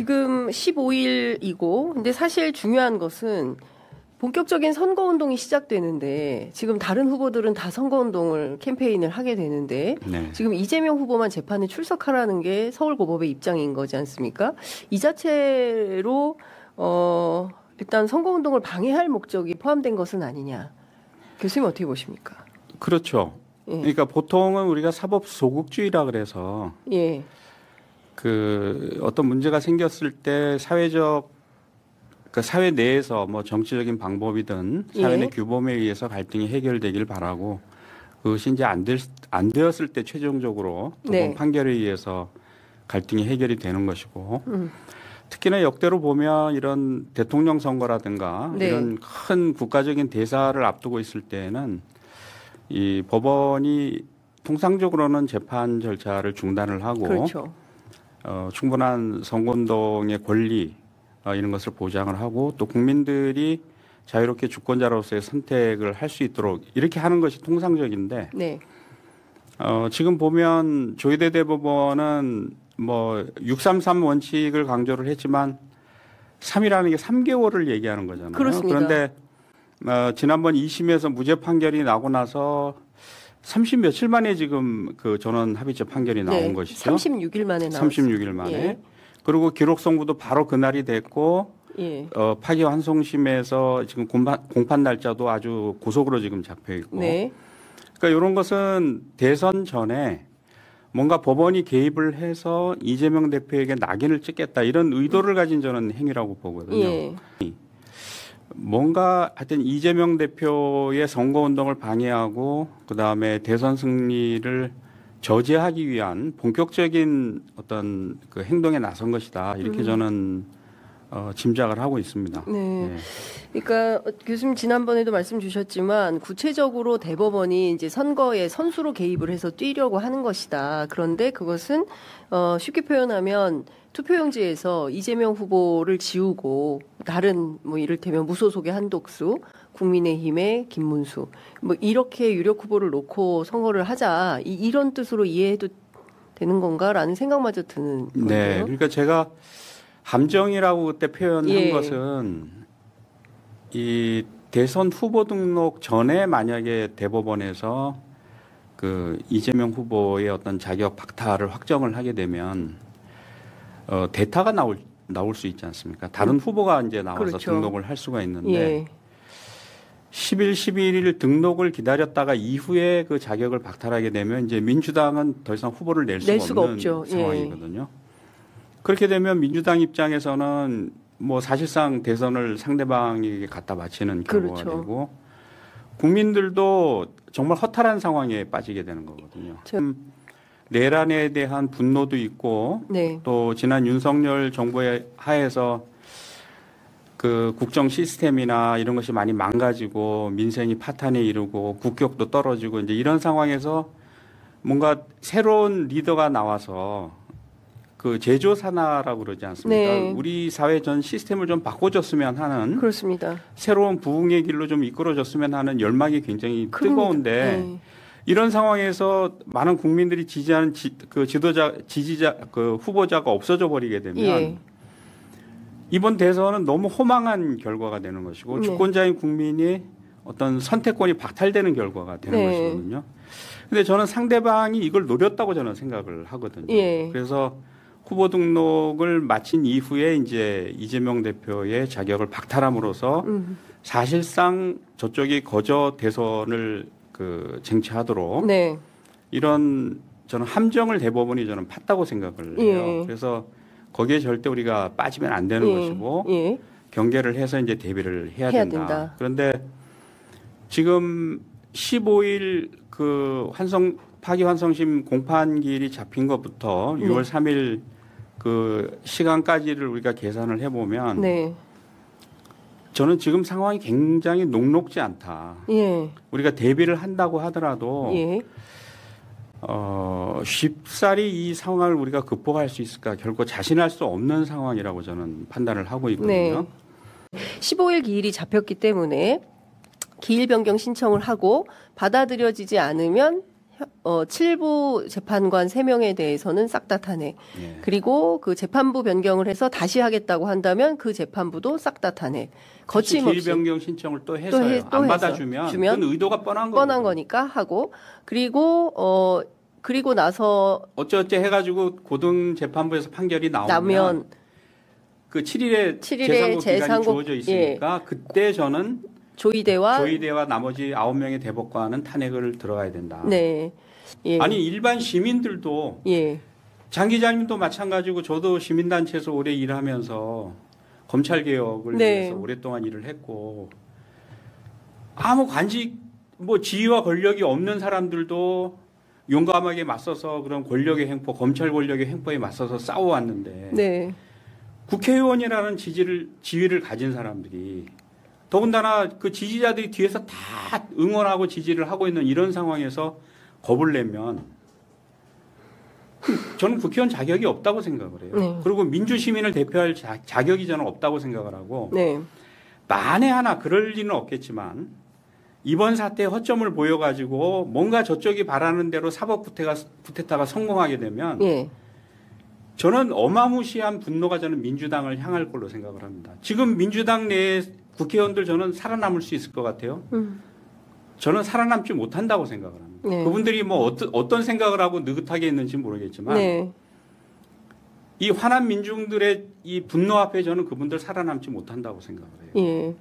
지금 15일이고, 근데 사실 중요한 것은 본격적인 선거운동이 시작되는데 지금 다른 후보들은 다 선거운동을 캠페인을 하게 되는데 네. 지금 이재명 후보만 재판에 출석하라는 게 서울고법의 입장인 거지 않습니까? 이 자체로 일단 선거운동을 방해할 목적이 포함된 것은 아니냐. 교수님 어떻게 보십니까? 그렇죠. 예. 그러니까 보통은 우리가 사법 소극주의라 그래서 예. 그 어떤 문제가 생겼을 때 그러니까 사회 내에서 뭐 정치적인 방법이든 사회 내 예. 규범에 의해서 갈등이 해결되길 바라고 그것이 이제 안 되었을 때 최종적으로 네. 판결에 의해서 갈등이 해결이 되는 것이고 특히나 역대로 보면 이런 대통령 선거라든가 네. 이런 큰 국가적인 대사를 앞두고 있을 때에는 이 법원이 통상적으로는 재판 절차를 중단을 하고 그렇죠. 충분한 선거운동의 권리 이런 것을 보장을 하고 또 국민들이 자유롭게 주권자로서의 선택을 할 수 있도록 이렇게 하는 것이 통상적인데 네. 지금 보면 조희대 대법원은 뭐 633 원칙을 강조를 했지만 3이라는 게 3개월을 얘기하는 거잖아요. 그렇습니다. 그런데 지난번 2심에서 무죄 판결이 나고 나서 30 며칠 만에 지금 그 전원 합의체 판결이 나온 네. 것이죠. 36일 만에 나왔습니다. 36일 만에. 예. 그리고 기록 선고도 바로 그날이 됐고 예. 파기환송심에서 지금 공판 날짜도 아주 고속으로 지금 잡혀 있고. 네. 그러니까 이런 것은 대선 전에 뭔가 법원이 개입을 해서 이재명 대표에게 낙인을 찍겠다 이런 의도를 가진 저는 행위라고 보거든요. 예. 뭔가 하여튼 이재명 대표의 선거운동을 방해하고 그다음에 대선 승리를 저지하기 위한 본격적인 어떤 그 행동에 나선 것이다. 이렇게 저는 짐작을 하고 있습니다. 네. 네. 그러니까 교수님 지난번에도 말씀 주셨지만 구체적으로 대법원이 이제 선거에 선수로 개입을 해서 뛰려고 하는 것이다. 그런데 그것은 쉽게 표현하면 투표용지에서 이재명 후보를 지우고 다른 뭐 이를테면 무소속의 한독수, 국민의힘의 김문수 뭐 이렇게 유력 후보를 놓고 선거를 하자 이런 뜻으로 이해해도 되는 건가라는 생각마저 드는 건데요. 네. 그러니까 제가 함정이라고 그때 표현한 예. 것은 이 대선 후보 등록 전에 만약에 대법원에서 그 이재명 후보의 어떤 자격 박탈을 확정을 하게 되면 대타가 나올 수 있지 않습니까? 다른 후보가 이제 나와서 그렇죠. 등록을 할 수가 있는데 예. 10일, 11일 등록을 기다렸다가 이후에 그 자격을 박탈하게 되면 이제 민주당은 더 이상 후보를 낼 수가 없는 없죠. 상황이거든요. 그렇게 되면 민주당 입장에서는 뭐 사실상 대선을 상대방에게 갖다 바치는 결과가 그렇죠. 되고 국민들도 정말 허탈한 상황에 빠지게 되는 거거든요. 내란에 대한 분노도 있고 네. 또 지난 윤석열 정부의 하에서 그 국정 시스템이나 이런 것이 많이 망가지고 민생이 파탄에 이르고 국격도 떨어지고 이제 이런 상황에서 뭔가 새로운 리더가 나와서 그 제조산하라고 그러지 않습니까? 네. 우리 사회 전 시스템을 좀 바꿔줬으면 하는 그렇습니다. 새로운 부흥의 길로 좀 이끌어줬으면 하는 열망이 굉장히 큽니다. 뜨거운데 네. 이런 상황에서 많은 국민들이 지지하는 지지자 그 후보자가 없어져 버리게 되면 예. 이번 대선은 너무 허망한 결과가 되는 것이고 네. 주권자인 국민이 어떤 선택권이 박탈되는 결과가 되는 네. 것이거든요. 근데 저는 상대방이 이걸 노렸다고 저는 생각을 하거든요. 예. 그래서 후보 등록을 마친 이후에 이제 이재명 대표의 자격을 박탈함으로써 사실상 저쪽이 거저 대선을 그 쟁취하도록 네. 이런 저는 함정을 대법원이 저는 팠다고 생각을 해요. 예. 그래서 거기에 절대 우리가 빠지면 안 되는 예. 것이고 예. 경계를 해서 이제 대비를 해야 된다. 그런데 지금 15일 그 파기환송심 공판기일이 잡힌 것부터 6월 3일 그 시간까지를 우리가 계산을 해보면 네. 저는 지금 상황이 굉장히 녹록지 않다. 예. 우리가 대비를 한다고 하더라도 예. 쉽사리 이 상황을 우리가 극복할 수 있을까 결코 자신할 수 없는 상황이라고 저는 판단을 하고 있거든요. 네. 15일 기일이 잡혔기 때문에 기일 변경 신청을 하고 받아들여지지 않으면 7부 재판관 3명에 대해서는 싹 다 탄핵. 예. 그리고 그 재판부 변경을 해서 다시 하겠다고 한다면 그 재판부도 싹 다 탄핵. 거침없이 질 변경 신청을 또 해서요. 또 안 해서 받아주면 그건 의도가 뻔한 거니까 하고 그리고 그리고 나서 어쩌어쩌 해가지고 고등 재판부에서 판결이 나오면 그 7일의 재상고 기간이 주어져 있으니까 예. 그때 저는 조희대와 나머지 9명의 대법관은 탄핵을 들어가야 된다. 네. 예. 아니 일반 시민들도 예. 장 기자님도 마찬가지고 저도 시민단체에서 오래 일하면서 검찰개혁을 네. 위해서 오랫동안 일을 했고 아무 관직 뭐 지위와 권력이 없는 사람들도 용감하게 맞서서 그런 권력의 횡포, 검찰 권력의 횡포에 맞서서 싸워왔는데 네. 국회의원이라는 지위를 가진 사람들이 더군다나 그 지지자들이 뒤에서 다 응원하고 지지를 하고 있는 이런 상황에서 겁을 내면 저는 국회의원 자격이 없다고 생각을 해요. 네. 그리고 민주시민을 대표할 자격이 저는 없다고 생각을 하고 네. 만에 하나 그럴 리는 없겠지만 이번 사태에 허점을 보여가지고 뭔가 저쪽이 바라는 대로 사법 쿠데타가 성공하게 되면 네. 저는 어마무시한 분노가 저는 민주당을 향할 걸로 생각을 합니다. 지금 민주당 내에 국회의원들 저는 살아남을 수 있을 것 같아요. 저는 살아남지 못한다고 생각을 합니다. 네. 그분들이 뭐 어떤 생각을 하고 느긋하게 했는지 모르겠지만 네. 이 화난 민중들의 이 분노 앞에 저는 그분들 살아남지 못한다고 생각을 해요. 예.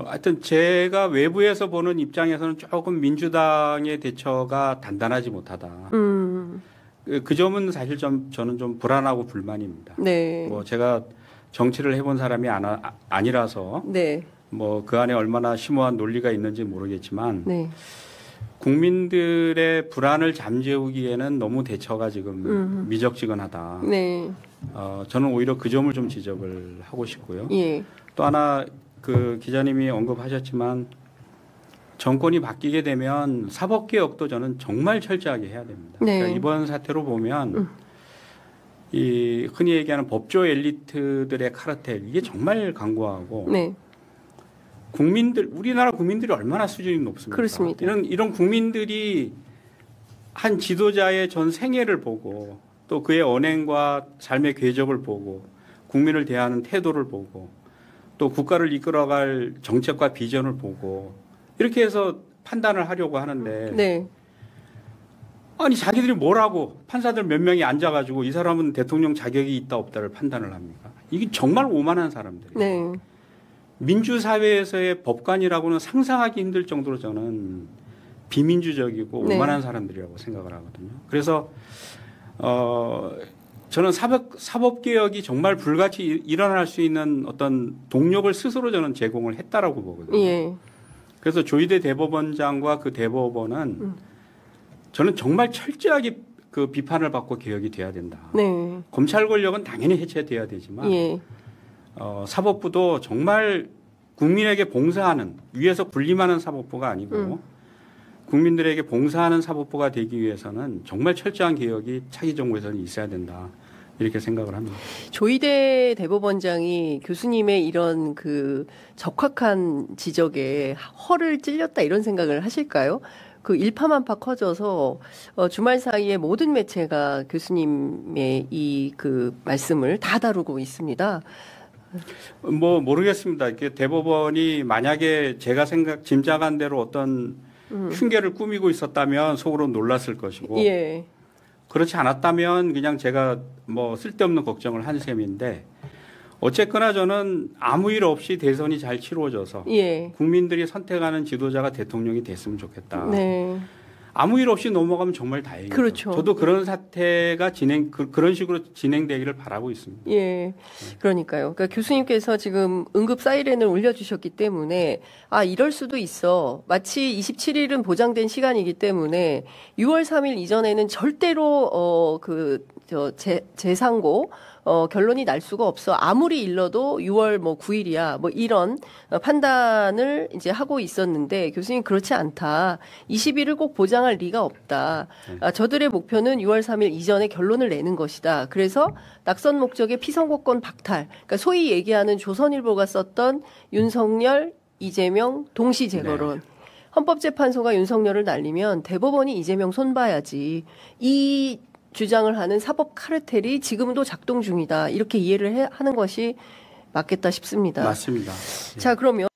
하여튼 제가 외부에서 보는 입장에서는 조금 민주당의 대처가 단단하지 못하다. 그 점은 사실 저는 좀 불안하고 불만입니다. 네. 뭐 제가 정치를 해본 사람이 아니라서 네. 뭐 그 안에 얼마나 심오한 논리가 있는지 모르겠지만 네. 국민들의 불안을 잠재우기에는 너무 대처가 지금 미적지근하다. 네. 저는 오히려 그 점을 좀 지적을 하고 싶고요. 예. 또 하나 그 기자님이 언급하셨지만 정권이 바뀌게 되면 사법개혁도 저는 정말 철저하게 해야 됩니다. 네. 그러니까 이번 사태로 보면 이 흔히 얘기하는 법조 엘리트들의 카르텔 이게 정말 강고하고 네. 우리나라 국민들이 얼마나 수준이 높습니까? 그렇습니다. 이런 국민들이 한 지도자의 전 생애를 보고 또 그의 언행과 삶의 궤적을 보고 국민을 대하는 태도를 보고 또 국가를 이끌어갈 정책과 비전을 보고 이렇게 해서 판단을 하려고 하는데 네. 아니 자기들이 뭐라고 판사들 몇 명이 앉아가지고 이 사람은 대통령 자격이 있다 없다를 판단을 합니까? 이게 정말 오만한 사람들이에요. 네. 민주사회에서의 법관이라고는 상상하기 힘들 정도로 저는 비민주적이고 네. 오만한 사람들이라고 생각을 하거든요. 그래서 저는 사법개혁이 정말 불같이 일어날 수 있는 어떤 동력을 스스로 저는 제공을 했다라고 보거든요. 예. 그래서 조희대 대법원장과 그 대법원은 저는 정말 철저하게 그 비판을 받고 개혁이 돼야 된다. 네. 검찰 권력은 당연히 해체돼야 되지만 예. 사법부도 정말 국민에게 봉사하는 위에서 군림하는 사법부가 아니고 국민들에게 봉사하는 사법부가 되기 위해서는 정말 철저한 개혁이 차기 정부에서는 있어야 된다. 이렇게 생각을 합니다. 조희대 대법원장이 교수님의 이런 그 적확한 지적에 허를 찔렸다 이런 생각을 하실까요? 그 일파만파 커져서 주말 사이에 모든 매체가 교수님의 이 그 말씀을 다 다루고 있습니다. 뭐 모르겠습니다. 이게 대법원이 만약에 제가 짐작한 대로 어떤 흉계를 꾸미고 있었다면 속으로 놀랐을 것이고 예. 그렇지 않았다면 그냥 제가 뭐 쓸데없는 걱정을 한 셈인데 어쨌거나 저는 아무 일 없이 대선이 잘 치루어져서 예. 국민들이 선택하는 지도자가 대통령이 됐으면 좋겠다. 네. 아무 일 없이 넘어가면 정말 다행이죠. 그렇죠. 저도 그런 사태가 그런 식으로 진행되기를 바라고 있습니다. 예. 그러니까요. 그러니까 교수님께서 지금 응급 사이렌을 울려주셨기 때문에 이럴 수도 있어. 마치 27일은 보장된 시간이기 때문에 6월 3일 이전에는 절대로 재상고 결론이 날 수가 없어. 아무리 일러도 6월 뭐 9일이야. 뭐 이런 판단을 이제 하고 있었는데 교수님 그렇지 않다. 20일을 꼭 보장할 리가 없다. 저들의 목표는 6월 3일 이전에 결론을 내는 것이다. 그래서 낙선 목적의 피선거권 박탈. 그러니까 소위 얘기하는 조선일보가 썼던 윤석열, 이재명 동시 재거론. 헌법재판소가 윤석열을 날리면 대법원이 이재명 손봐야지. 이 주장을 하는 사법 카르텔이 지금도 작동 중이다. 이렇게 이해를 하는 것이 맞겠다 싶습니다. 맞습니다. 자, 그러면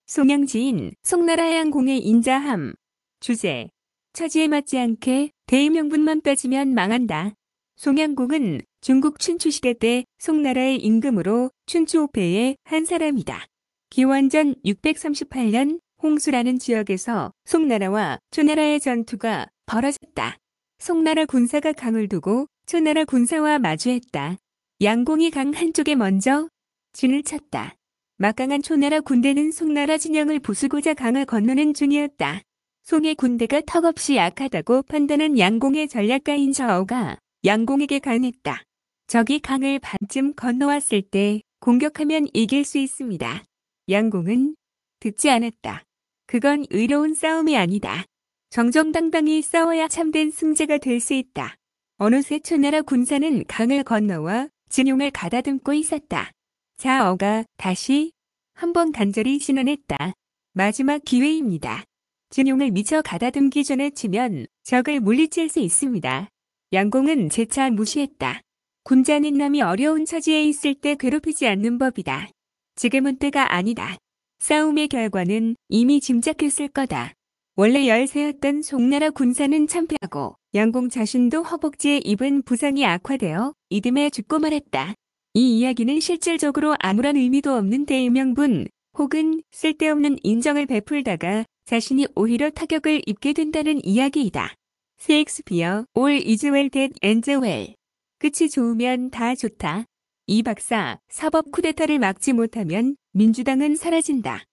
송영지인 송나라양공의 인자함. 주제. 처지에 맞지 않게 대의명분만 따지면 망한다. 송양공은 중국 춘추시대 때 송나라의 임금으로 춘추호패의 한 사람이다. 기원전 638년 홍수라는 지역에서 송나라와 초나라의 전투가 벌어졌다. 송나라 군사가 강을 두고 초나라 군사와 마주했다. 양공이 강 한쪽에 먼저 진을 쳤다. 막강한 초나라 군대는 송나라 진영을 부수고자 강을 건너는 중이었다. 송의 군대가 턱없이 약하다고 판단한 양공의 전략가인 저어가 양공에게 강했다. 적이 강을 반쯤 건너왔을 때 공격하면 이길 수 있습니다. 양공은 듣지 않았다. 그건 의로운 싸움이 아니다. 정정당당히 싸워야 참된 승자가 될 수 있다. 어느새 초나라 군사는 강을 건너와 진용을 가다듬고 있었다. 자어가 다시 한번 간절히 신원했다. 마지막 기회입니다. 진용을 미처 가다듬기 전에 치면 적을 물리칠 수 있습니다. 양공은 재차 무시했다. 군자는 남이 어려운 처지에 있을 때 괴롭히지 않는 법이다. 지금은 때가 아니다. 싸움의 결과는 이미 짐작했을 거다. 원래 열세였던 송나라 군사는 참패하고 양공 자신도 허벅지에 입은 부상이 악화되어 이듬해 죽고 말았다. 이 이야기는 실질적으로 아무런 의미도 없는 대의명분 혹은 쓸데없는 인정을 베풀다가 자신이 오히려 타격을 입게 된다는 이야기이다. 셰익스피어 All is well that ends well. 끝이 좋으면 다 좋다. 이 박사, 사법 쿠데타를 막지 못하면 민주당은 사라진다.